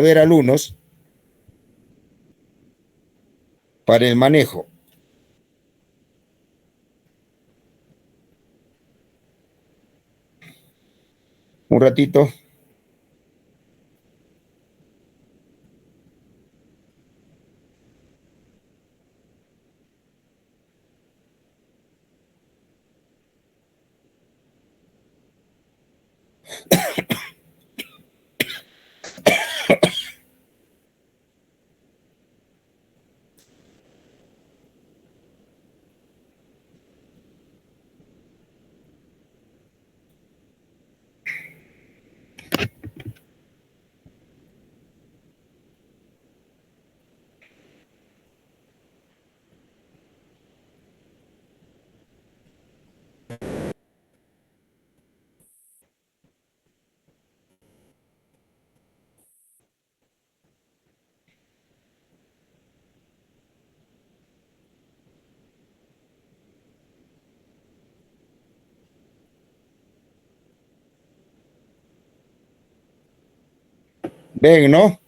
ver alumnos para el manejo. Un ratito. Ven, ¿no?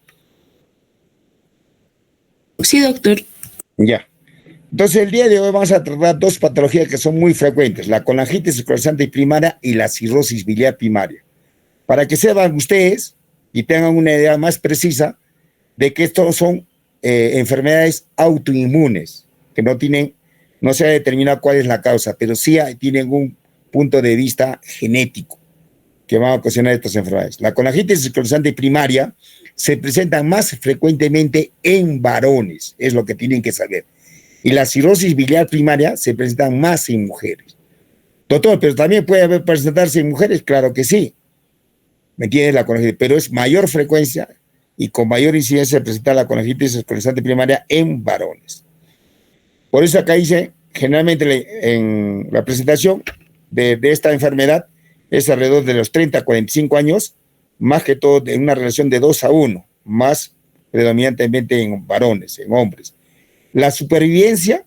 Sí, doctor. Ya. Entonces, el día de hoy vamos a tratar dos patologías que son muy frecuentes, la colangitis esclerosante primaria y la cirrosis biliar primaria. Para que sepan ustedes y tengan una idea más precisa de que estos son enfermedades autoinmunes, que no se ha determinado cuál es la causa, pero sí tienen un punto de vista genético que van a ocasionar estas enfermedades. La colangitis esclerosante primaria se presenta más frecuentemente en varones, es lo que tienen que saber. Y la cirrosis biliar primaria se presenta más en mujeres. Doctor, pero también puede presentarse en mujeres, claro que sí. ¿Me entiendes? La colangitis, pero es mayor frecuencia y con mayor incidencia se presenta la colangitis esclerosante primaria en varones. Por eso acá dice, generalmente en la presentación de esta enfermedad es alrededor de los 30 a 45 años, más que todo en una relación de 2-1, más predominantemente en varones, en hombres. La supervivencia,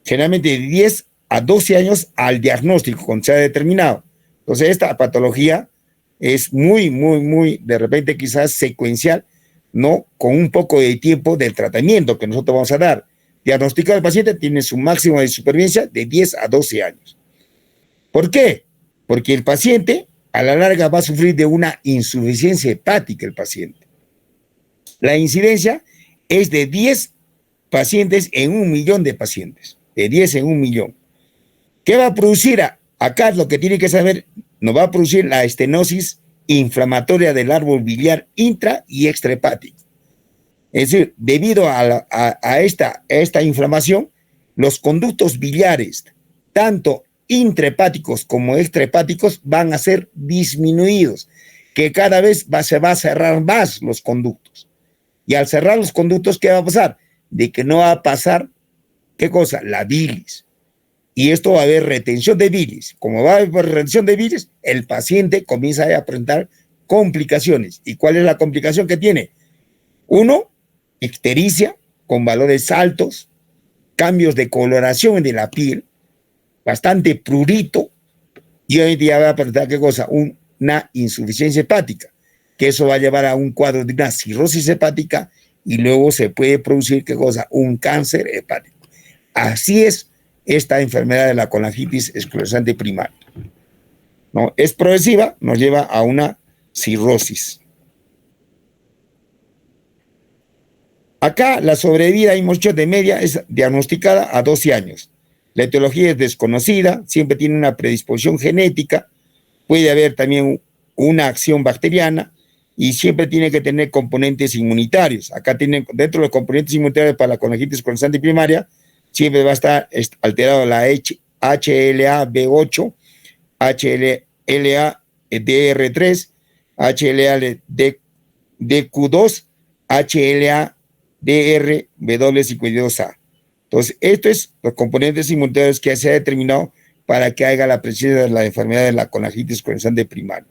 generalmente de 10 a 12 años al diagnóstico, cuando se ha determinado. Entonces, esta patología es muy, de repente quizás secuencial, ¿no? Con un poco de tiempo del tratamiento que nosotros vamos a dar. Diagnosticado el paciente tiene su máximo de supervivencia de 10 a 12 años. ¿Por qué? Porque el paciente a la larga va a sufrir de una insuficiencia hepática el paciente. La incidencia es de 10 pacientes en 1.000.000 de pacientes, de 10 en 1.000.000. ¿Qué va a producir? Acá lo que tiene que saber, nos va a producir la estenosis inflamatoria del árbol biliar intra y extrahepático. Es decir, debido a esta inflamación, los conductos biliares, tanto intrahepáticos como extrahepáticos, van a ser disminuidos, que cada vez se va a cerrar más los conductos. Y al cerrar los conductos, ¿qué va a pasar? De que no va a pasar, ¿qué cosa? La bilis. Y esto va a haber retención de bilis. Como va a haber retención de bilis, el paciente comienza a presentar complicaciones. ¿Y cuál es la complicación que tiene? Uno, ictericia con valores altos, cambios de coloración de la piel, bastante prurito, y hoy día va a presentar, ¿qué cosa? Una insuficiencia hepática, que eso va a llevar a un cuadro de una cirrosis hepática y luego se puede producir, ¿qué cosa? Un cáncer hepático. Así es esta enfermedad de la colangitis esclerosante primaria, ¿no? Es progresiva, nos lleva a una cirrosis. Acá la sobrevida, hemos dicho, de media es diagnosticada a 12 años. La etiología es desconocida, siempre tiene una predisposición genética, puede haber también una acción bacteriana y siempre tiene que tener componentes inmunitarios. Acá tienen, dentro de los componentes inmunitarios para la colangitis esclerosante primaria, siempre va a estar alterado la HLA-B8, HLA-DR3, HLA-DQ2, HLA-DR-W52A. Entonces, estos es los componentes inmunitarios que se ha determinado para que haya la presencia de la enfermedad de la colangitis esclerosante primaria.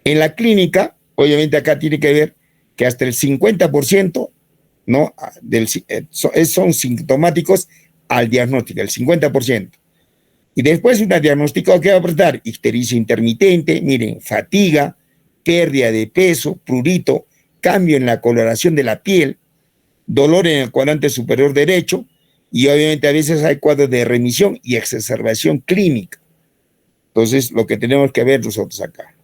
En la clínica, obviamente acá tiene que ver que hasta el 50%, ¿no? Son sintomáticos al diagnóstico, el 50%. Y después una diagnóstico que va a presentar ictericia intermitente, miren, fatiga, pérdida de peso, prurito, cambio en la coloración de la piel, dolor en el cuadrante superior derecho, y obviamente a veces hay cuadros de remisión y exacerbación clínica. Entonces, lo que tenemos que ver nosotros acá.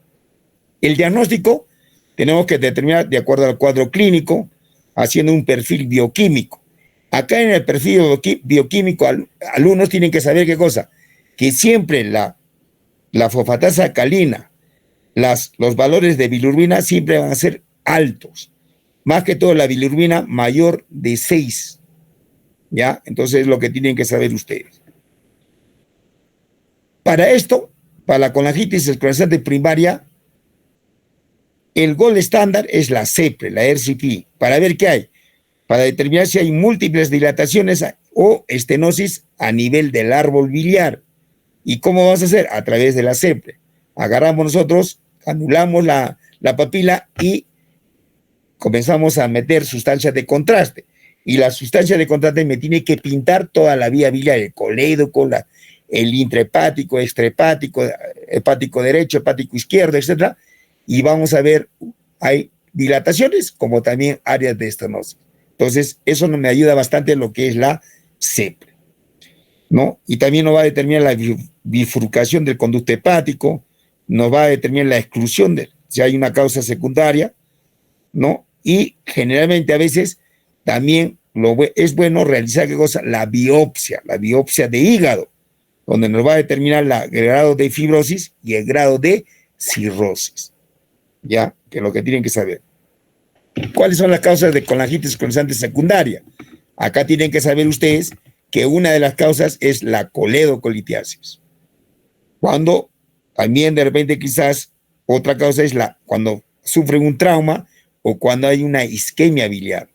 El diagnóstico tenemos que determinar de acuerdo al cuadro clínico, haciendo un perfil bioquímico. Acá en el perfil bioquímico, alumnos tienen que saber qué cosa, que siempre la fosfatasa alcalina, los valores de bilirrubina siempre van a ser altos. Más que todo la bilirrubina mayor de 6. ¿Ya? Entonces es lo que tienen que saber ustedes. Para esto, para la colangitis esclerosante primaria, el gold estándar es la CEPRE, la RCP, para ver qué hay, para determinar si hay múltiples dilataciones o estenosis a nivel del árbol biliar. ¿Y cómo vamos a hacer? A través de la CEPRE. Agarramos nosotros, anulamos la papila y comenzamos a meter sustancias de contraste. Y la sustancia de contraste me tiene que pintar toda la vía biliar, el colédoco, el intrahepático, extrahepático, hepático derecho, hepático izquierdo, etc. Y vamos a ver, hay dilataciones como también áreas de estenosis. Entonces, eso me ayuda bastante en lo que es la CEPRE, ¿no? Y también nos va a determinar la bifurcación del conducto hepático, nos va a determinar la exclusión de si hay una causa secundaria, ¿no? Y generalmente a veces también es bueno realizar ¿qué cosa? La biopsia de hígado, donde nos va a determinar el grado de fibrosis y el grado de cirrosis, ¿ya? Que es lo que tienen que saber. ¿Cuáles son las causas de colangitis esclerosante secundaria? Acá tienen que saber ustedes que una de las causas es la coledocolitiasis. Cuando también de repente quizás otra causa es cuando sufren un trauma o cuando hay una isquemia biliar.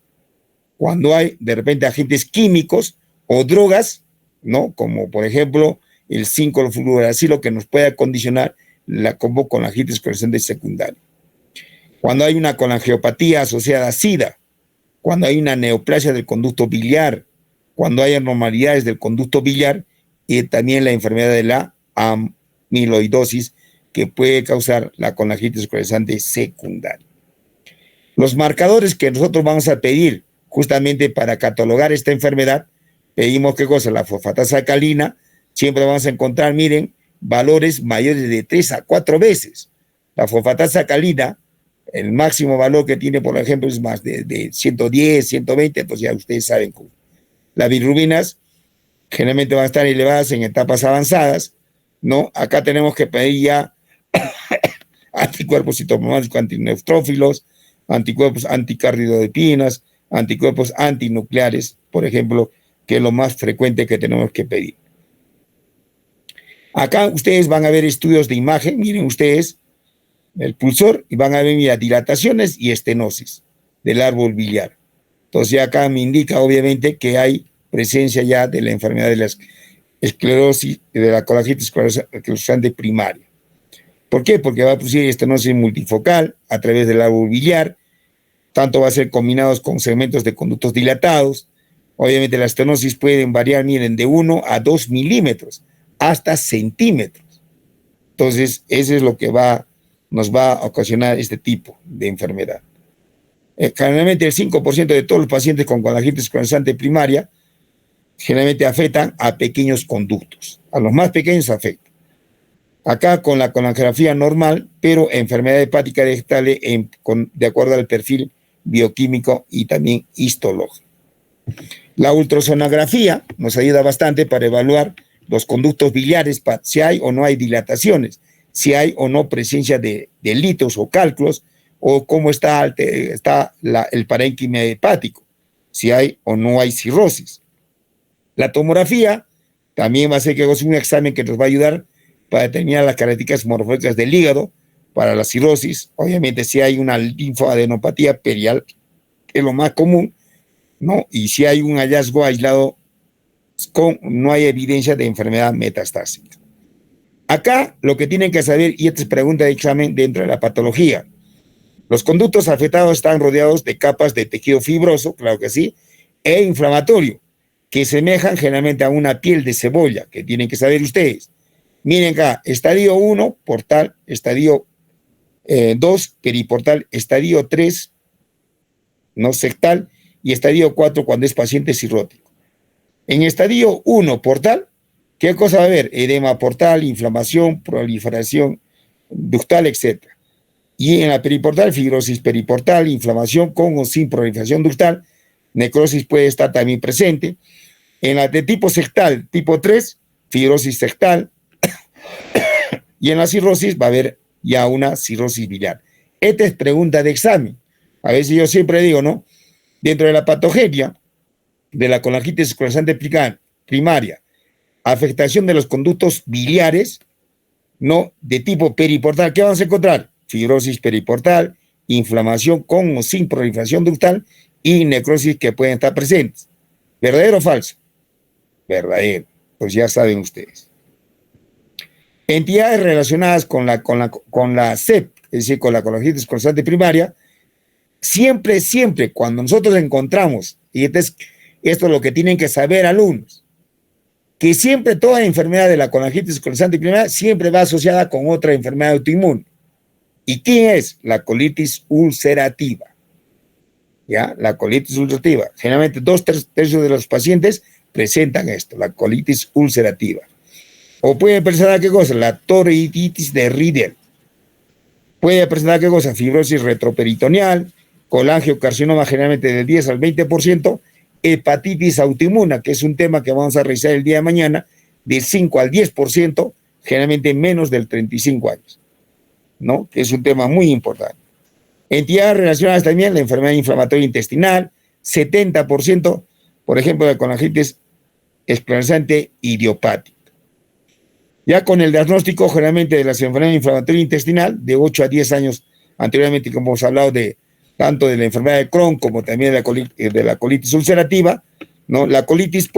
Cuando hay de repente agentes químicos o drogas, ¿no? Como por ejemplo el 5-fluoracilo que nos puede condicionar la colangitis esclerosante secundaria. Cuando hay una colangiopatía asociada a SIDA, cuando hay una neoplasia del conducto biliar, cuando hay anormalidades del conducto biliar y también la enfermedad de la amiloidosis que puede causar la colangitis esclerosante secundaria. Los marcadores que nosotros vamos a pedir justamente para catalogar esta enfermedad, pedimos qué cosa, la fosfatasa alcalina, siempre vamos a encontrar, miren, valores mayores de 3 a 4 veces. La fosfatasa alcalina, el máximo valor que tiene, por ejemplo, es más de 110, 120, pues ya ustedes saben cómo. Las bilirrubinas generalmente van a estar elevadas en etapas avanzadas, ¿no? Acá tenemos que pedir ya anticuerpos citoplasmáticos antineutrófilos, anticuerpos anticardiodipinas, anticuerpos antinucleares, por ejemplo, que es lo más frecuente que tenemos que pedir. Acá ustedes van a ver estudios de imagen, miren ustedes el pulsor y van a ver, mira, dilataciones y estenosis del árbol biliar. Entonces acá me indica obviamente que hay presencia ya de la enfermedad de la esclerosis, de la colangitis esclerosante primaria. ¿Por qué? Porque va a producir estenosis multifocal a través del árbol biliar, tanto va a ser combinados con segmentos de conductos dilatados. Obviamente la estenosis pueden variar, miren, de 1 a 2 milímetros hasta centímetros. Entonces, eso es lo que nos va a ocasionar este tipo de enfermedad. Generalmente el 5% de todos los pacientes con colangitis esclerosante primaria generalmente afectan a pequeños conductos. A los más pequeños afectan. Acá con la colangiografía normal, pero enfermedad hepática digestable de acuerdo al perfil bioquímico y también histológico. La ultrasonografía nos ayuda bastante para evaluar los conductos biliares, si hay o no hay dilataciones, si hay o no presencia de litos o cálculos, o cómo está el parénquima hepático, si hay o no hay cirrosis. La tomografía también va a ser que es un examen que nos va a ayudar para determinar las características morfológicas del hígado para la cirrosis. Obviamente si hay una linfoadenopatía perial, que es lo más común, ¿no? Y si hay un hallazgo aislado, no hay evidencia de enfermedad metastásica. Acá lo que tienen que saber, y esta es pregunta de examen dentro de la patología, los conductos afectados están rodeados de capas de tejido fibroso, claro que sí, e inflamatorio, que semejan generalmente a una piel de cebolla, que tienen que saber ustedes. Miren acá, estadio 1, portal, estadio 2, periportal, estadio 3, no sectal, y estadio 4 cuando es paciente cirrótico. En estadio 1 portal, ¿qué cosa va a haber? Edema portal, inflamación, proliferación ductal, etc. Y en la periportal, fibrosis periportal, inflamación con o sin proliferación ductal, necrosis puede estar también presente. En la de tipo sectal, tipo 3, fibrosis sectal, y en la cirrosis va a haber ya una cirrosis biliar. Esta es pregunta de examen. A veces yo siempre digo, ¿no? Dentro de la patogenia de la colangitis esclerosante primaria, afectación de los conductos biliares, ¿no? De tipo periportal, ¿qué vamos a encontrar? Fibrosis periportal, inflamación con o sin proliferación ductal y necrosis que pueden estar presentes. ¿Verdadero o falso? Verdadero. Pues ya saben ustedes. Entidades relacionadas con la CEP, es decir, con la colangitis esclerosante primaria, siempre, cuando nosotros encontramos, y esto es lo que tienen que saber alumnos, que siempre toda enfermedad de la colangitis esclerosante primaria siempre va asociada con otra enfermedad autoinmune. ¿Y quién es? La colitis ulcerativa. ¿Ya? La colitis ulcerativa. Generalmente 2/3 de los pacientes presentan esto, la colitis ulcerativa. O puede presentar, ¿qué cosa? La toreiditis de Riedel. Puede presentar, ¿qué cosa? Fibrosis retroperitoneal, colangiocarcinoma generalmente del 10 al 20%, hepatitis autoinmune, que es un tema que vamos a revisar el día de mañana, del 5 al 10%, generalmente menos del 35 años, ¿no? Que es un tema muy importante. Entidades relacionadas también, la enfermedad inflamatoria intestinal, 70%, por ejemplo, de colangitis esclerosante idiopática. Ya con el diagnóstico generalmente de la enfermedad inflamatoria intestinal, de 8 a 10 años anteriormente, como hemos hablado de tanto de la enfermedad de Crohn como también de la colitis ulcerativa, ¿no? La colitis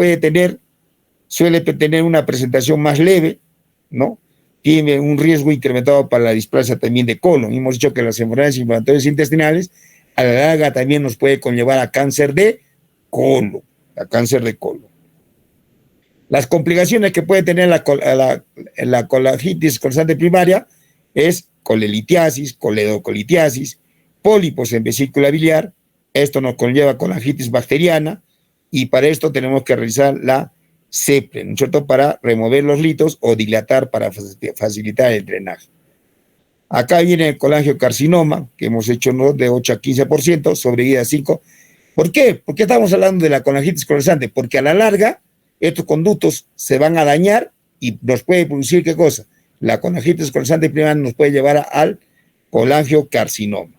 suele tener una presentación más leve, ¿no? Tiene un riesgo incrementado para la displasia también de colon. Hemos dicho que las enfermedades inflamatorias intestinales a la larga también nos puede conllevar a cáncer de colon, Las complicaciones que puede tener la colangitis esclerosante primaria es colelitiasis, coledocolitiasis, pólipos en vesícula biliar. Esto nos conlleva colangitis bacteriana y para esto tenemos que realizar la CEPRE, ¿no es cierto?, para remover los litos o dilatar para facilitar el drenaje. Acá viene el colangiocarcinoma, que hemos hecho, ¿no?, de 8 a 15%, sobrevida 5. ¿Por qué? ¿Por qué estamos hablando de la colangitis esclerosante? Porque a la larga estos conductos se van a dañar y nos puede producir, ¿qué cosa? La colangitis esclerosante primaria nos puede llevar al colangiocarcinoma,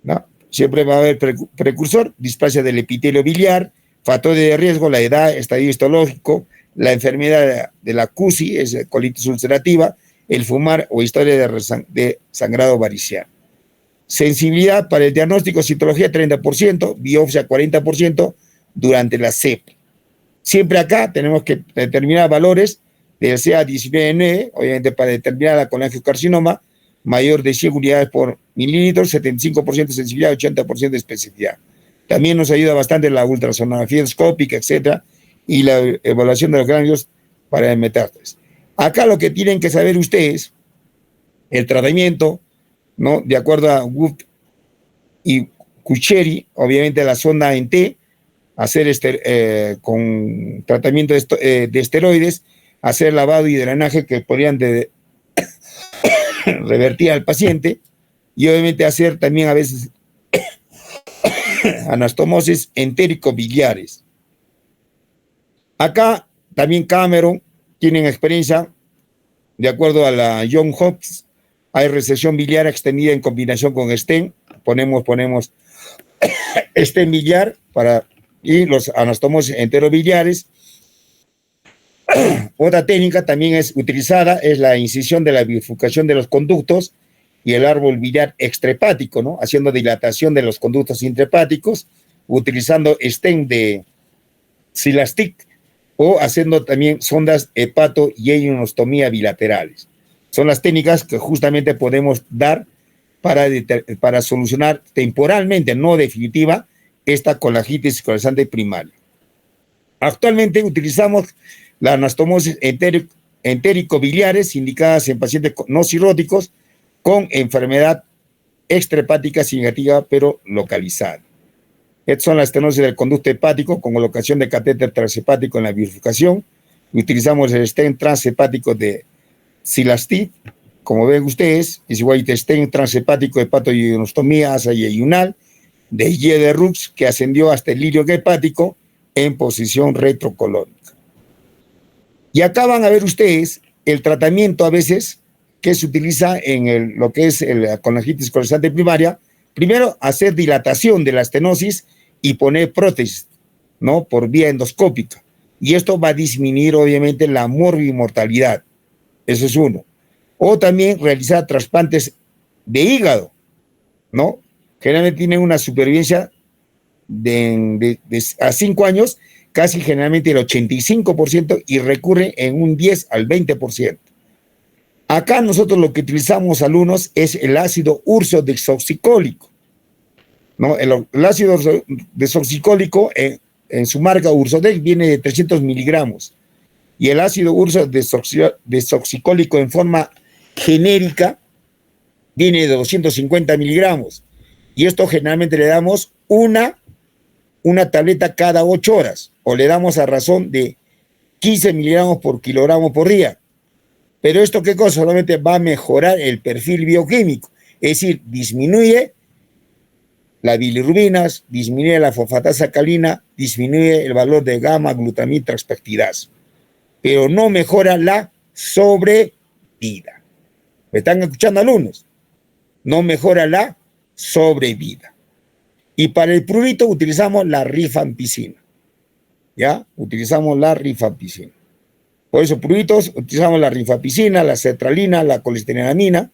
¿no? Siempre va a haber precursor, displasia del epitelio biliar, factores de riesgo, la edad, estadio histológico, la enfermedad de la CUSI, es colitis ulcerativa, el fumar o historia de sangrado variciano. Sensibilidad para el diagnóstico, citología 30%, biopsia 40% durante la CEP. Siempre acá tenemos que determinar valores del CA19, obviamente para determinar la colangiocarcinoma, mayor de 100 unidades por mililitro, 75% de sensibilidad, 80% de especificidad. También nos ayuda bastante la ultrasonografía endoscópica, etcétera, y la evaluación de los ganglios para el metástasis. Acá lo que tienen que saber ustedes, el tratamiento, ¿no?, de acuerdo a Wood y Cucheri, obviamente la sonda en T, hacer con tratamiento de esteroides, hacer lavado y drenaje que podrían revertir al paciente, y obviamente hacer también a veces anastomosis entérico-biliares. Acá también Cameron tienen experiencia, de acuerdo a la John Hopkins, hay resección biliar extendida en combinación con stent, ponemos stent biliar y los anastomosis enterobiliares. Otra técnica también es utilizada, es la incisión de la bifurcación de los conductos y el árbol biliar extrahepático, ¿no?, haciendo dilatación de los conductos intrahepáticos, utilizando stent de Silastic o haciendo también sondas hepato y ionostomía bilaterales. Son las técnicas que justamente podemos dar para solucionar temporalmente, no definitiva, esta colangitis esclerosante primaria. Actualmente utilizamos la anastomosis entérico-biliares indicadas en pacientes no cirróticos con enfermedad extrahepática significativa pero localizada. Estas son las estenosis del conducto hepático con colocación de catéter transhepático en la bifurcación. Utilizamos el stent transhepático de Silastib. Como ven ustedes, es igual que stent transhepático de hepatoidonostomía asa y ayunal de Y de Rux, que ascendió hasta el lirio hepático en posición retrocolónica. Y acá van a ver ustedes el tratamiento a veces que se utiliza en lo que es la colangitis esclerosante primaria. Primero, hacer dilatación de la estenosis y poner prótesis, ¿no? Por vía endoscópica. Y esto va a disminuir, obviamente, la morbimortalidad. Eso es uno. O también realizar trasplantes de hígado, ¿no? Generalmente tienen una supervivencia a 5 años, casi generalmente el 85%, y recurre en un 10 al 20%. Acá nosotros lo que utilizamos, alumnos, es el ácido ursodesoxicólico, ¿no? El ácido desoxicólico en su marca Ursodex viene de 300 miligramos y el ácido ursodesoxicólico en forma genérica viene de 250 miligramos y esto generalmente le damos una tableta cada 8 horas o le damos a razón de 15 miligramos por kilogramo por día. Pero esto, ¿qué cosa? Solamente va a mejorar el perfil bioquímico, es decir, disminuye la bilirrubinas, disminuye la fosfatasa alcalina, disminuye el valor de gamma glutamina transpeptidasa, pero no mejora la sobrevida. ¿Me están escuchando, alumnos? No mejora la sobrevida. Y para el prurito utilizamos la rifampicina, ¿ya? Utilizamos la rifampicina. Por eso, pruritos, utilizamos la rifampicina, la sertralina, la colesteramina,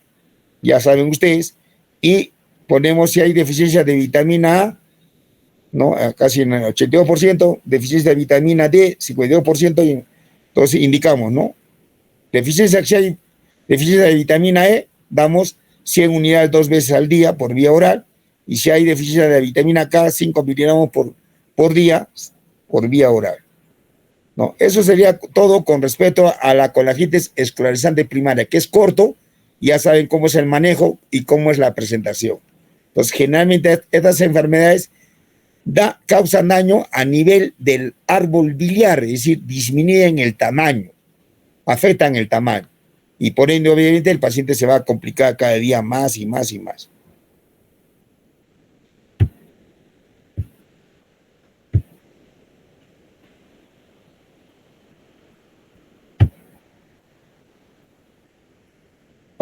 ya saben ustedes, y ponemos si hay deficiencia de vitamina A, ¿no? Casi en el 82%, deficiencia de vitamina D, 52%, y entonces indicamos, ¿no? Deficiencia, si hay deficiencia de vitamina E, damos 100 unidades 2 veces al día por vía oral, y si hay deficiencia de vitamina K, 5 miligramos por día por vía oral. No, eso sería todo con respecto a la colangitis esclerosante primaria, que es corto, ya saben cómo es el manejo y cómo es la presentación. Entonces, generalmente estas enfermedades causan daño a nivel del árbol biliar, es decir, disminuyen el tamaño, afectan el tamaño. Y por ende, obviamente, el paciente se va a complicar cada día más y más y más.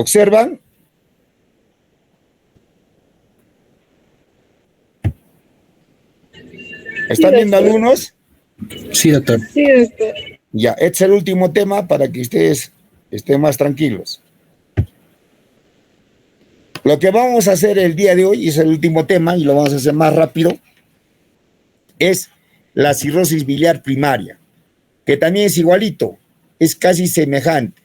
¿Observan? ¿Están viendo algunos? Sí, doctor. Sí, doctor. Ya, este es el último tema para que ustedes estén más tranquilos. Lo que vamos a hacer el día de hoy, y es el último tema, y lo vamos a hacer más rápido, es la cirrosis biliar primaria, que también es igualito, es casi semejante.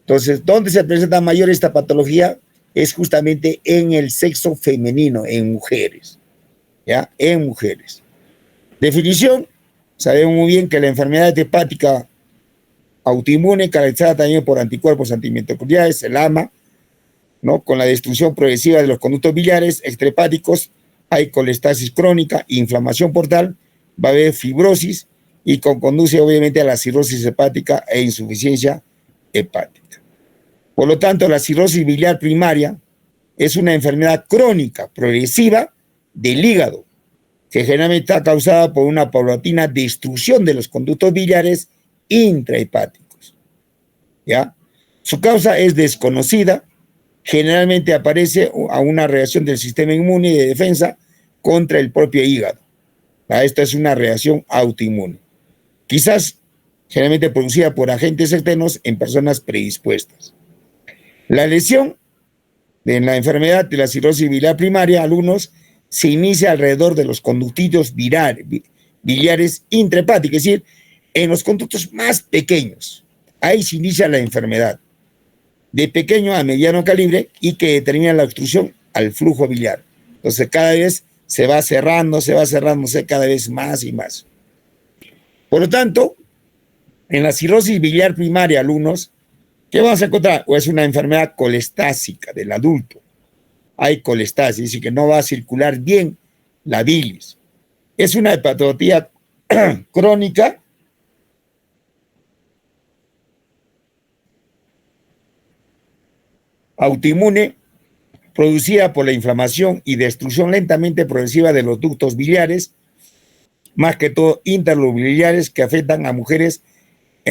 Entonces, ¿dónde se presenta mayor esta patología? Es justamente en el sexo femenino, en mujeres, ¿ya? En mujeres. Definición, sabemos muy bien que la enfermedad hepática autoinmune, caracterizada también por anticuerpos antimitocondriales, el AMA, ¿no? Con la destrucción progresiva de los conductos biliares extrahepáticos, hay colestasis crónica, inflamación portal, va a haber fibrosis y conduce obviamente a la cirrosis hepática e insuficiencia hepática. Por lo tanto, la cirrosis biliar primaria es una enfermedad crónica, progresiva del hígado, que generalmente está causada por una paulatina destrucción de los conductos biliares intrahepáticos, ¿ya? Su causa es desconocida, generalmente aparece a una reacción del sistema inmune y de defensa contra el propio hígado. Esta es una reacción autoinmune, quizás generalmente producida por agentes externos en personas predispuestas. La lesión de la enfermedad de la cirrosis biliar primaria, alumnos, se inicia alrededor de los conductitos biliares intrahepáticos, es decir, en los conductos más pequeños. Ahí se inicia la enfermedad, de pequeño a mediano calibre, y que determina la obstrucción al flujo biliar. Entonces, cada vez se va cerrándose cada vez más y más. Por lo tanto, en la cirrosis biliar primaria, alumnos, ¿qué vamos a encontrar? O es una enfermedad colestásica del adulto. Hay colestasis, es decir, que no va a circular bien la bilis. Es una hepatopatía crónica autoinmune producida por la inflamación y destrucción lentamente progresiva de los ductos biliares, más que todo interlobiliares, que afectan a mujeres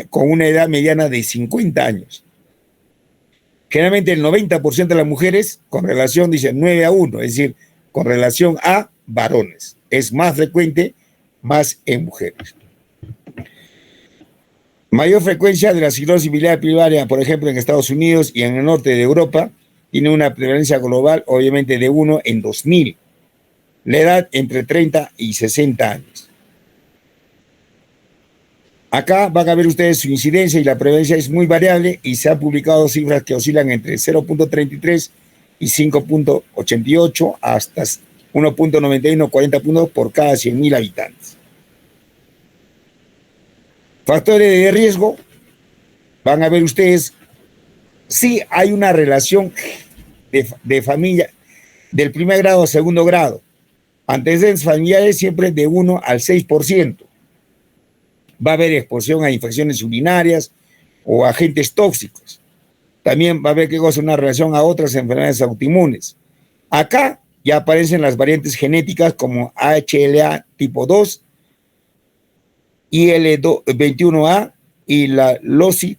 con una edad mediana de 50 años. Generalmente el 90% de las mujeres con relación, dice 9-1, es decir, con relación a varones. Es más frecuente, más en mujeres. Mayor frecuencia de la cirrosis biliar primaria, por ejemplo, en Estados Unidos y en el norte de Europa, tiene una prevalencia global, obviamente, de 1 en 2000. La edad entre 30 y 60 años. Acá van a ver ustedes su incidencia y la prevalencia es muy variable y se han publicado cifras que oscilan entre 0.33 y 5.88 hasta 1.91, 40 puntos por cada 100.000 habitantes. Factores de riesgo, van a ver ustedes, sí hay una relación de familia del primer grado a segundo grado. Antecedentes familiares siempre de 1 al 6%. Va a haber exposición a infecciones urinarias o agentes tóxicos. También va a haber que goza una relación a otras enfermedades autoinmunes. Acá ya aparecen las variantes genéticas como HLA tipo 2, IL21A y la LOSI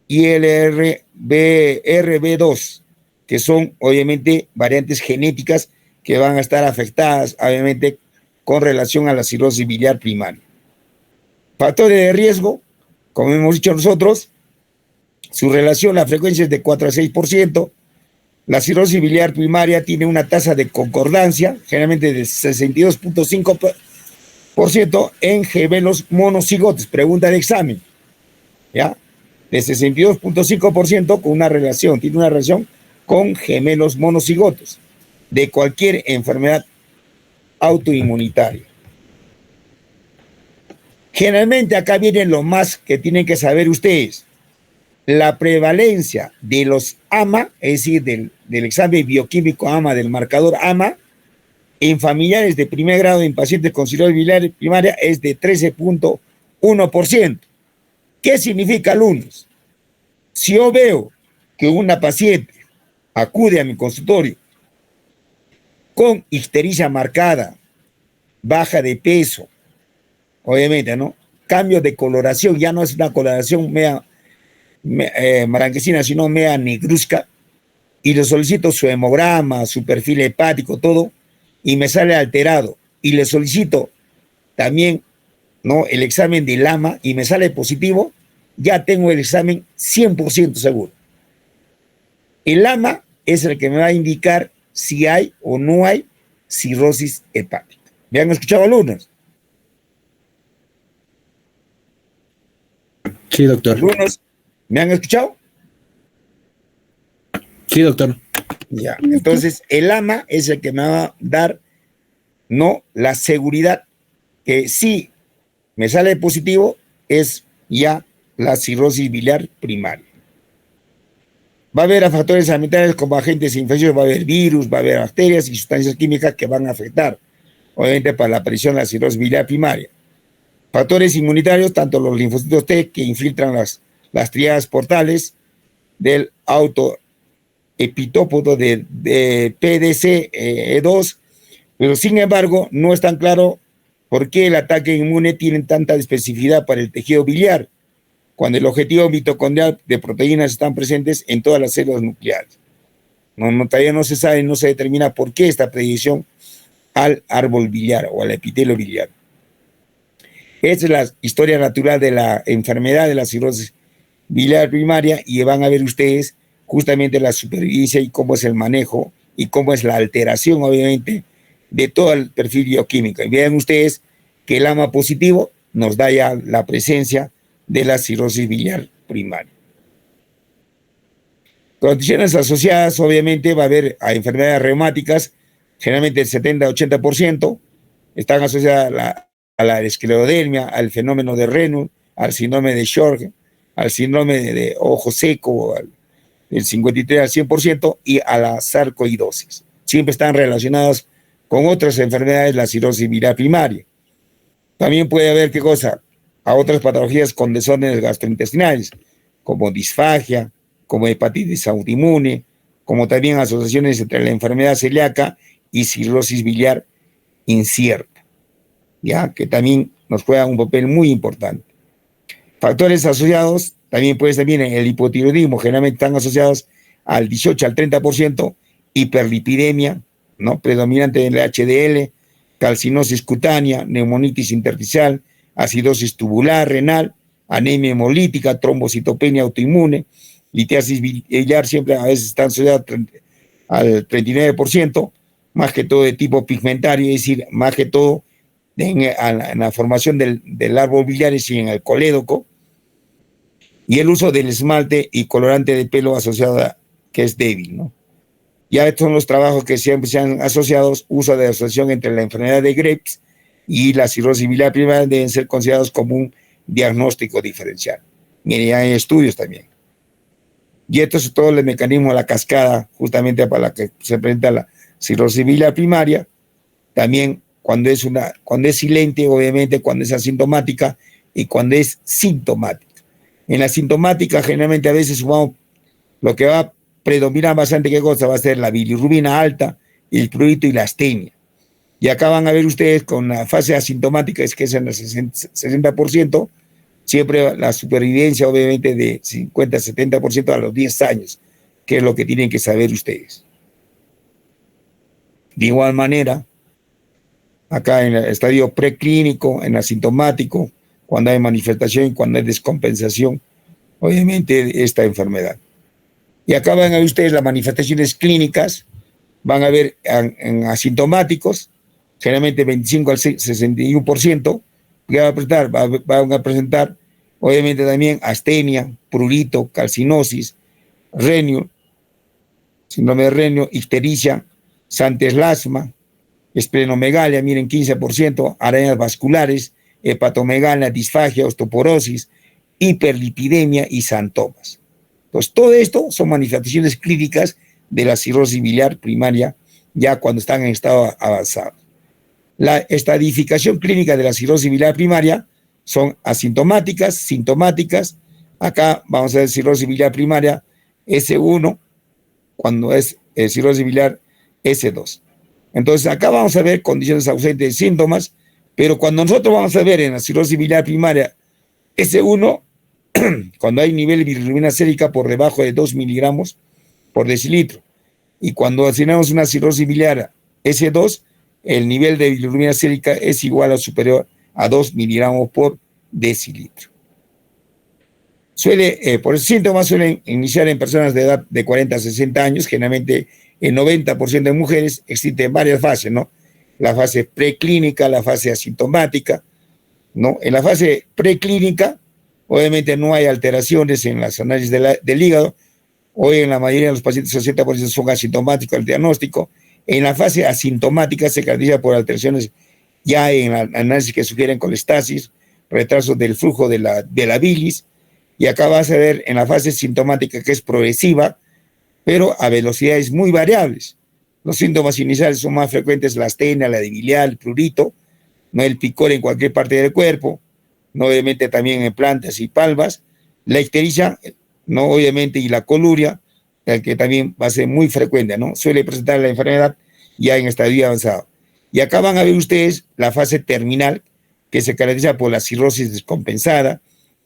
ILRB2, que son obviamente variantes genéticas que van a estar afectadas obviamente con relación a la cirrosis biliar primaria. Factores de riesgo, como hemos dicho nosotros, su relación, la frecuencia es de 4 a 6%. La cirrosis biliar primaria tiene una tasa de concordancia, generalmente de 62.5% en gemelos monocigotes. Pregunta de examen, ¿ya? De 62.5% con una relación, tiene una relación con gemelos monocigotos de cualquier enfermedad autoinmunitaria. Generalmente acá vienen lo más que tienen que saber ustedes. La prevalencia de los AMA, es decir, del examen bioquímico AMA, del marcador AMA, en familiares de primer grado en pacientes con cirrosis biliar primaria es de 13.1%. ¿Qué significa, alumnos? Si yo veo que una paciente acude a mi consultorio con ictericia marcada, baja de peso, obviamente, ¿no? Cambio de coloración, ya no es una coloración maranquecina, sino media negruzca, y le solicito su hemograma, su perfil hepático, todo, y me sale alterado, y le solicito también, ¿no?, el examen del AMA, y me sale positivo, ya tengo el examen 100% seguro. El AMA es el que me va a indicar si hay o no hay cirrosis hepática. ¿Me han escuchado, alumnos? Sí, doctor. ¿Alumnos? ¿Me han escuchado? Sí, doctor. Ya, entonces el AMA es el que me va a dar, no, la seguridad que si me sale positivo es ya la cirrosis biliar primaria. Va a haber factores ambientales como agentes infecciosos, va a haber virus, va a haber bacterias y sustancias químicas que van a afectar, obviamente, para la aparición de la cirrosis biliar primaria. Factores inmunitarios, tanto los linfocitos T que infiltran las tríadas portales del autoepitópodo de PDC-E2, pero sin embargo no es tan claro por qué el ataque inmune tiene tanta especificidad para el tejido biliar, cuando el objetivo mitocondrial de proteínas están presentes en todas las células nucleares. Todavía no se sabe, no se determina por qué esta predicción al árbol biliar o al epitelio biliar. Esta es la historia natural de la enfermedad de la cirrosis biliar primaria y van a ver ustedes justamente la supervivencia y cómo es el manejo y cómo es la alteración, obviamente, de todo el perfil bioquímico. Y vean ustedes que el AMA positivo nos da ya la presencia de la cirrosis biliar primaria. Condiciones asociadas, obviamente, va a haber a enfermedades reumáticas, generalmente el 70-80%, están asociadas a la esclerodermia, al fenómeno de Raynaud, al síndrome de Sjögren, al síndrome de ojo seco, del 53 al 100%, y a la sarcoidosis. Siempre están relacionadas con otras enfermedades, la cirrosis biliar primaria. También puede haber, ¿qué cosa? A otras patologías con desórdenes gastrointestinales, como disfagia, como hepatitis autoinmune, como también asociaciones entre la enfermedad celíaca y cirrosis biliar incierta, ya que también nos juega un papel muy importante. Factores asociados, también puede ser bien el hipotiroidismo, generalmente están asociados al 18 al 30%, hiperlipidemia, ¿no? Predominante del HDL, calcinosis cutánea, neumonitis intersticial, acidosis tubular, renal, anemia hemolítica, trombocitopenia autoinmune, litiasis biliar, siempre a veces están asociadas al 39%, más que todo de tipo pigmentario, es decir, más que todo en la formación del árbol biliar y en el colédoco, y el uso del esmalte y colorante de pelo asociado que es débil, ¿no? Ya estos son los trabajos que siempre se han asociado, uso de asociación entre la enfermedad de Graves y la cirrosis biliar primaria deben ser considerados como un diagnóstico diferencial. Miren, ya hay estudios también. Y esto es todo el mecanismo de la cascada, justamente para la que se presenta la cirrosis biliar primaria. También cuando es silente, obviamente, cuando es asintomática y cuando es sintomática. En la sintomática, generalmente a veces lo que va a predominar bastante, ¿qué cosa? Va a ser la bilirrubina alta, el prurito y la astenia. Y acá van a ver ustedes con la fase asintomática, es que es en el 60%, siempre la supervivencia, obviamente, de 50-70% a los 10 años, que es lo que tienen que saber ustedes. De igual manera, acá en el estadio preclínico, en asintomático, cuando hay manifestación y cuando hay descompensación, obviamente, de esta enfermedad. Y acá van a ver ustedes las manifestaciones clínicas, van a ver en asintomáticos, generalmente 25 al 61%, que van a presentar, obviamente también astenia, prurito, calcinosis, renio, síndrome de renio, ictericia, santeslasma, esplenomegalia, miren, 15%, arañas vasculares, hepatomegalia, disfagia, osteoporosis, hiperlipidemia y santomas. Entonces, todo esto son manifestaciones clínicas de la cirrosis biliar primaria, ya cuando están en estado avanzado. La estadificación clínica de la cirrosis biliar primaria son asintomáticas, sintomáticas. Acá vamos a ver cirrosis biliar primaria S1, cuando es cirrosis biliar S2. Entonces, acá vamos a ver condiciones ausentes de síntomas, pero cuando nosotros vamos a ver en la cirrosis biliar primaria S1, cuando hay nivel de bilirrubina sérica por debajo de 2 miligramos por decilitro, y cuando asignamos una cirrosis biliar S2, el nivel de bilirrubina sérica es igual o superior a 2 miligramos por decilitro. Por esos síntomas suelen iniciar en personas de edad de 40 a 60 años, generalmente el 90% de mujeres. Existen varias fases, ¿no? La fase preclínica, la fase asintomática, ¿no? En la fase preclínica, obviamente no hay alteraciones en las análisis del hígado. Hoy en la mayoría de los pacientes, 60% son asintomáticos al diagnóstico. En la fase asintomática se caracteriza por alteraciones ya en el análisis que sugieren colestasis, retraso del flujo de la bilis, y acá vas a ver en la fase sintomática que es progresiva, pero a velocidades muy variables. Los síntomas iniciales son más frecuentes la astenia, la debilidad, el prurito, no el picor en cualquier parte del cuerpo, no obviamente también en plantas y palmas, la ictericia, no obviamente, y la coluria, que también va a ser muy frecuente, ¿no? Suele presentar la enfermedad ya en estadio avanzado. Y acá van a ver ustedes la fase terminal, que se caracteriza por la cirrosis descompensada,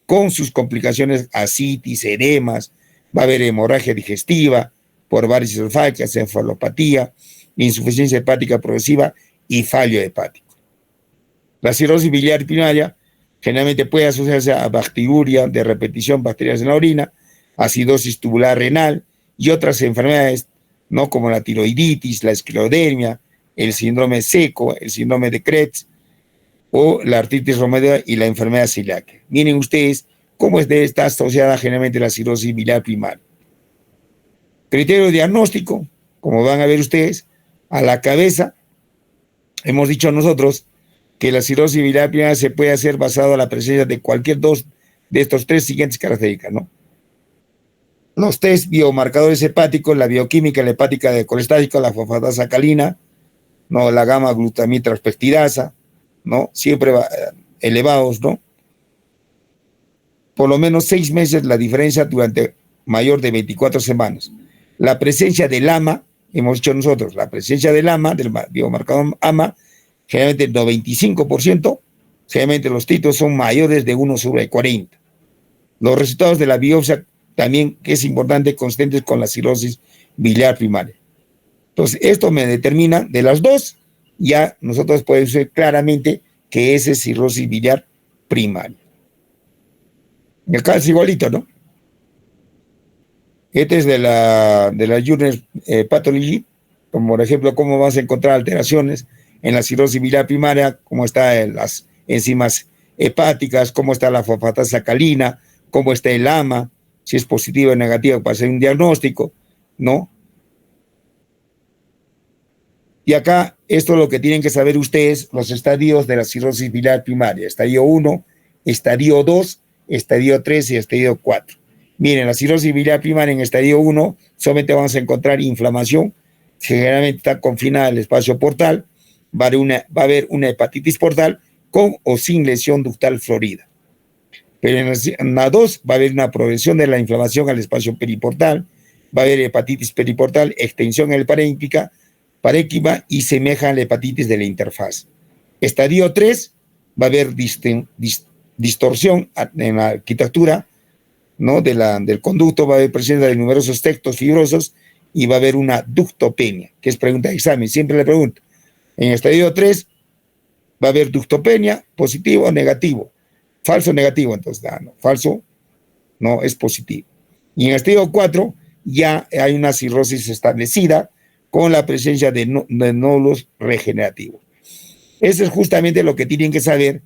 con sus complicaciones, ascitis, edemas, va a haber hemorragia digestiva, por varices esofágicas, encefalopatía, insuficiencia hepática progresiva y fallo hepático. La cirrosis biliar primaria generalmente puede asociarse a bacteriuria de repetición bacterianas en la orina, acidosis tubular renal y otras enfermedades, ¿no? Como la tiroiditis, la esclerodermia, el síndrome seco, el síndrome de Krebs o la artritis reumatoidea y la enfermedad celíaca. Miren ustedes cómo está asociada generalmente la cirrosis biliar primaria. Criterio diagnóstico, como van a ver ustedes, a la cabeza, hemos dicho nosotros que la cirrosis biliar primaria se puede hacer basado en la presencia de cualquier dos de estos tres siguientes características, ¿no? Los test biomarcadores hepáticos, la bioquímica, la hepática de colestático, la fosfatasa alcalina, ¿no? La gamma glutamitraspeptidasa, ¿no? Siempre elevados, ¿no? Por lo menos 6 meses la diferencia durante mayor de 24 semanas. La presencia del AMA, hemos dicho nosotros, la presencia del AMA, del biomarcador AMA, generalmente el 95%, generalmente los títulos son mayores de 1/40. Los resultados de la biopsia también, que es importante, consistentes con la cirrosis biliar primaria. Entonces, esto me determina de las dos, ya nosotros podemos ver claramente que esa es cirrosis biliar primaria. Acá es igualito, ¿no? Este es de la Journal Pathology, como por ejemplo, cómo vas a encontrar alteraciones en la cirrosis biliar primaria, cómo están las enzimas hepáticas, cómo está la fosfatasa alcalina, cómo está el AMA, si es positivo o negativo para hacer un diagnóstico, ¿no? Y acá, esto es lo que tienen que saber ustedes, los estadios de la cirrosis biliar primaria. Estadio 1, estadio 2, estadio 3 y estadio 4. Miren, la cirrosis biliar primaria en estadio 1 solamente vamos a encontrar inflamación, generalmente está confinada al espacio portal, va a haber una hepatitis portal con o sin lesión ductal florida. Pero en la 2 va a haber una progresión de la inflamación al espacio periportal, va a haber hepatitis periportal, extensión en el parénquica, y semeja a la hepatitis de la interfaz. Estadio 3 va a haber distorsión en la arquitectura, ¿no? del conducto, va a haber presencia de numerosos textos fibrosos y va a haber una ductopenia, que es pregunta de examen, siempre le pregunto. En estadio 3 va a haber ductopenia, positivo o negativo. Falso o negativo, entonces, no, falso no es positivo. Y en estadio 4 ya hay una cirrosis establecida con la presencia de nódulos regenerativos. Eso es justamente lo que tienen que saber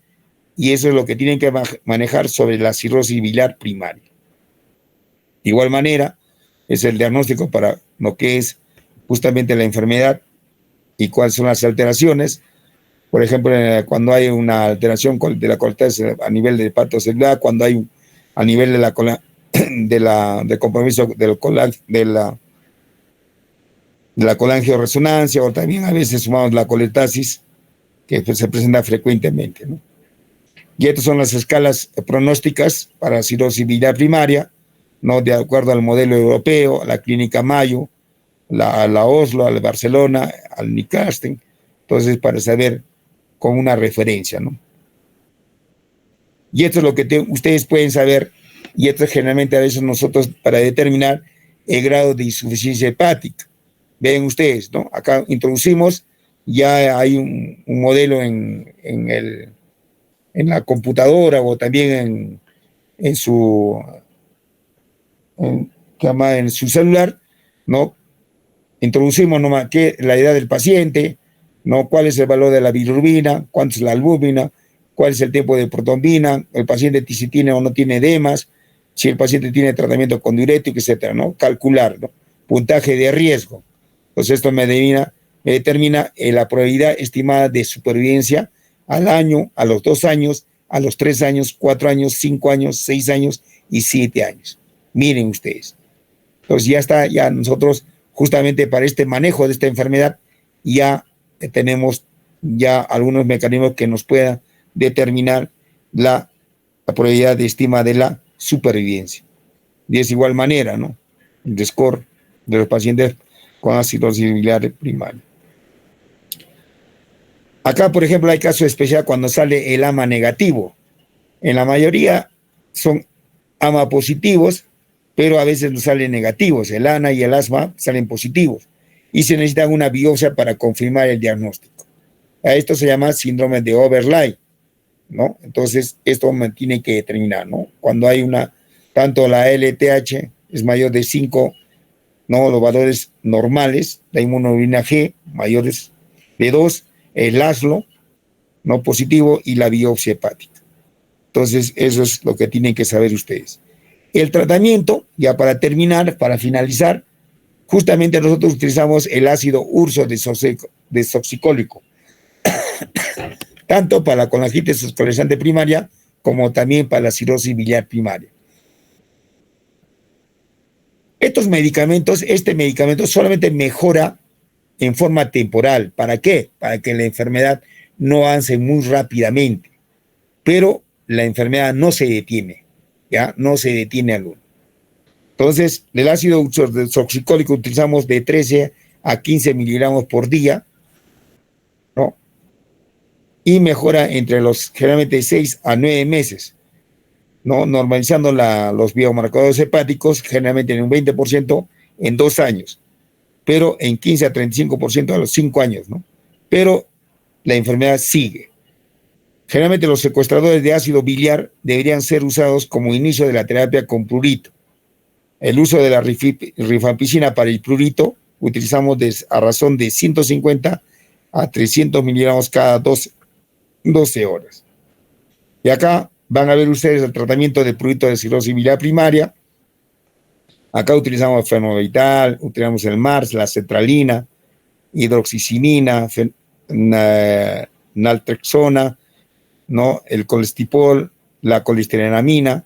y eso es lo que tienen que manejar sobre la cirrosis biliar primaria. De igual manera, es el diagnóstico para lo que es justamente la enfermedad y cuáles son las alteraciones. Por ejemplo, cuando hay una alteración de la corteza a nivel del pato celular, cuando hay a nivel del compromiso de la colangioresonancia, o también a veces sumamos la colestasis, que se presenta frecuentemente, ¿no? Y estas son las escalas pronósticas para la cirrosis biliar primaria, ¿no? De acuerdo al modelo europeo, a la clínica Mayo, la Oslo, al Barcelona, al Newcastle. Entonces, para saber con una referencia, ¿no? Y esto es lo que ustedes pueden saber, y esto generalmente a veces nosotros para determinar el grado de insuficiencia hepática. Ven ustedes, ¿no? Acá introducimos, ya hay un modelo en la computadora o también en su celular, ¿no? Introducimos nomás la edad del paciente, ¿no? Cuál es el valor de la bilirrubina, cuánto es la albúmina, cuál es el tiempo de protombina, el paciente si tiene o no tiene edemas, si el paciente tiene tratamiento con diurético, etcétera, ¿no? Calcular, ¿no? Puntaje de riesgo. Entonces esto me determina la probabilidad estimada de supervivencia al año, a los 2 años, a los 3 años, 4 años, 5 años, 6 años y 7 años. Miren ustedes. Entonces ya está, ya nosotros justamente para este manejo de esta enfermedad ya tenemos ya algunos mecanismos que nos puedan determinar la probabilidad de estima de la supervivencia. De esa igual manera, ¿no? El score de los pacientes con la cirrosis biliar primaria. Acá, por ejemplo, hay casos especiales cuando sale el AMA negativo. En la mayoría son AMA positivos, pero a veces nos salen negativos. El ANA y el ASMA salen positivos y se necesita una biopsia para confirmar el diagnóstico. A esto se llama síndrome de overlay, ¿no? Entonces, esto me tiene que determinar, ¿no? Cuando hay tanto la LTH es mayor de 5, ¿no? Los valores normales, la inmunoglobulina G mayores de 2, el ASLO, no positivo, y la biopsia hepática. Entonces, eso es lo que tienen que saber ustedes. El tratamiento, ya para terminar, para finalizar, justamente nosotros utilizamos el ácido urso desoxicólico, tanto para la colangitis esclerosante primaria como también para la cirrosis biliar primaria. Este medicamento solamente mejora en forma temporal. ¿Para qué? Para que la enfermedad no avance muy rápidamente. Pero la enfermedad no se detiene, ¿ya? No se detiene al uno. Entonces, el ácido desoxicólico utilizamos de 13 a 15 miligramos por día, ¿no? Y mejora entre generalmente 6 a 9 meses, ¿no? Normalizando los biomarcadores hepáticos, generalmente en un 20% en 2 años, pero en 15 a 35% a los 5 años, ¿no? Pero la enfermedad sigue. Generalmente los secuestradores de ácido biliar deberían ser usados como inicio de la terapia con prurito. El uso de la rifampicina para el prurito utilizamos a razón de 150 a 300 miligramos cada 12 horas. Y acá van a ver ustedes el tratamiento de prurito de cirrosis biliar primaria. Acá utilizamos fenovital, utilizamos el MARS, la cetralina, hidroxicinina, naltrexona, ¿no? El colestipol, la colesterenamina,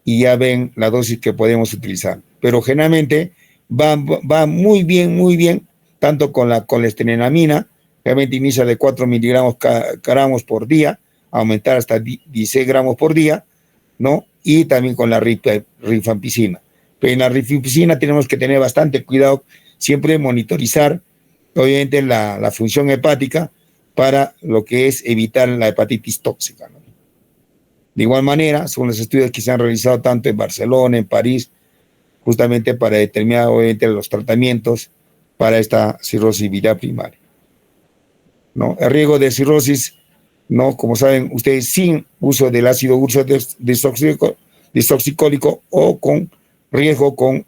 y ya ven la dosis que podemos utilizar. Pero generalmente va muy bien, tanto con la colesterenamina, realmente inicia de 4 miligramos gramos por día, aumentar hasta 16 gramos por día, ¿no? Y también con la rifampicina. Pero en la rifampicina tenemos que tener bastante cuidado, siempre monitorizar, obviamente, la función hepática para lo que es evitar la hepatitis tóxica, ¿no? De igual manera, son los estudios que se han realizado tanto en Barcelona, en París, justamente para determinar, obviamente, los tratamientos para esta cirrosis biliar primaria, ¿no? El riesgo de cirrosis, ¿no? Como saben ustedes, sin uso del ácido urso desoxicólico o con riesgo con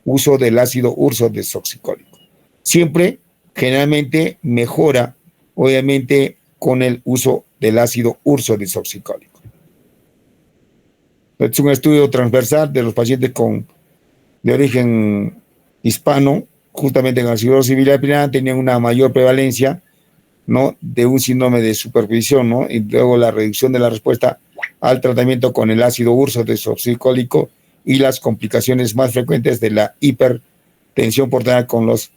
uso del ácido urso desoxicólico. Siempre, generalmente, mejora, obviamente, con el uso del ácido urso desoxicólico. Es un estudio transversal de los pacientes de origen hispano, justamente con la cirrosis biliar primaria, tenían una mayor prevalencia, ¿no? De un síndrome de superposición, ¿no? Y luego la reducción de la respuesta al tratamiento con el ácido urso desoxicólico y las complicaciones más frecuentes de la hipertensión portal con los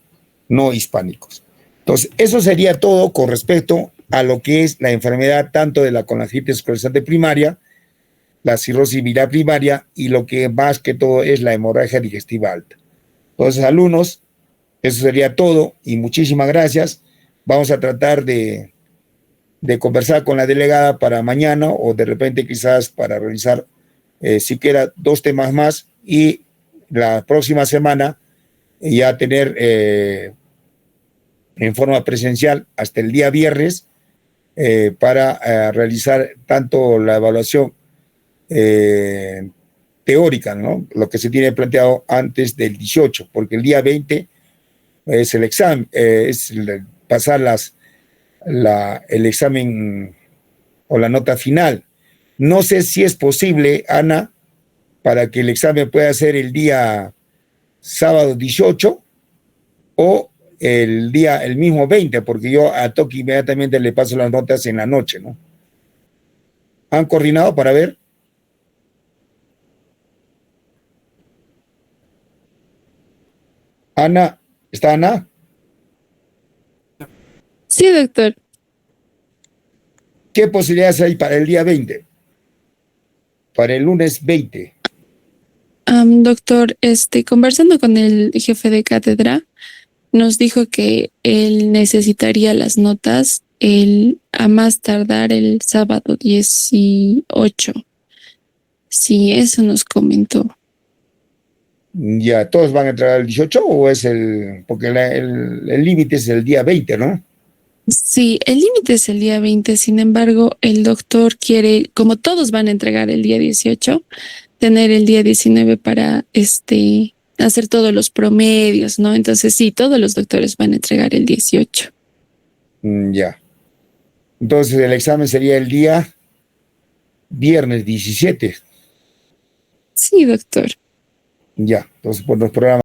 no hispánicos. Entonces, eso sería todo con respecto a lo que es la enfermedad tanto de la colangitis esclerosante primaria, la cirrosis biliar primaria y lo que más que todo es la hemorragia digestiva alta. Entonces, alumnos, eso sería todo y muchísimas gracias. Vamos a tratar de conversar con la delegada para mañana o de repente quizás para realizar siquiera 2 temas más y la próxima semana ya tener en forma presencial hasta el día viernes para realizar tanto la evaluación teórica, ¿no? Lo que se tiene planteado antes del 18, porque el día 20 es el examen, pasar el examen o la nota final. No sé si es posible, Ana, para que el examen pueda ser el día sábado 18 o el mismo 20, porque yo a Toki inmediatamente le paso las notas en la noche, ¿no? ¿Han coordinado para ver? Ana, ¿está Ana? Sí, doctor. ¿Qué posibilidades hay para el día 20? Para el lunes 20. Doctor, conversando con el jefe de cátedra, nos dijo que él necesitaría las notas a más tardar el sábado 18. Sí, eso nos comentó. Ya, ¿todos van a entrar el 18 o es porque el límite es el día 20, ¿no? Sí, el límite es el día 20. Sin embargo, el doctor quiere, como todos van a entregar el día 18, tener el día 19 para hacer todos los promedios, ¿no? Entonces sí, todos los doctores van a entregar el 18. Ya. Entonces el examen sería el día viernes 17. Sí, doctor. Ya, entonces por los programas